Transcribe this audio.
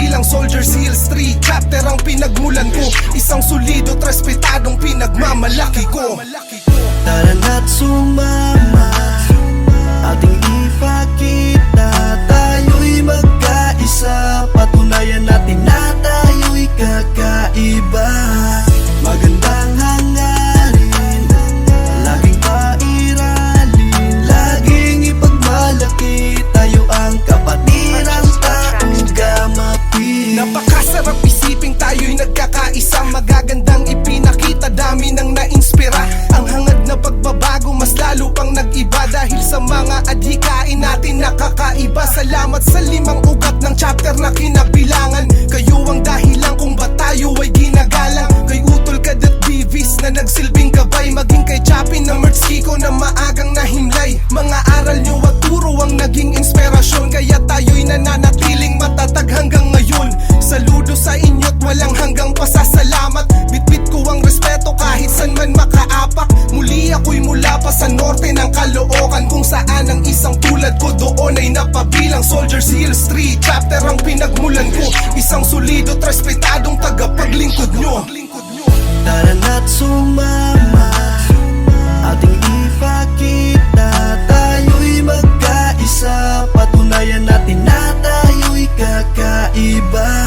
bilang soldier, Hills 3 chapter ang pinagmulan ko. Isang solido, respetadong pinagmamalaki ko. Tara na't sumama, ating ipakita, tayo'y magkaisa. Patunayan natin na tayo'y kakaiba. Magandang hangarin, laging pairalin, laging ipagmalaki, tayo ang kapatirang taong gamapin. Napakasarap isiping tayo'y nagkakaisa, magagandang ipinakita, dami nang nainspira. Ang hangad na pagbabago mas lalo pang nag-iba, dahil sa mga adhikain natin nakakaiba. Salamat sa 5 ugat ng chapter na kinabilangan, kayo ang dahilan kung ba't tayo ay ginagalang. Kay Utol Cadet Divis na nagsilbing gabay, maging kay Chapin na Mertz Kiko na maagang nahimlay. Mga aral nyo at turo ang naging inspirasyon, kaya tayo'y nananatiling matatag hanggang ngayon. Saludo sa inyo't walang hanggang pasasalamat. Bitbit ko ang respeto kahit san man makaapak. Muli ako'y mula pa sa norte ng Caloocan, kung saan ang isang tulad ko doon ay napabilang. Soldier, Hills 3 chapter ang pinagmulan ko. Isang solido, respetadong tagapaglingkod nyo. Tara na't sumama, ating ipakita, tayo'y magkaisa. Patunayan natin na tayo'y kakaiba.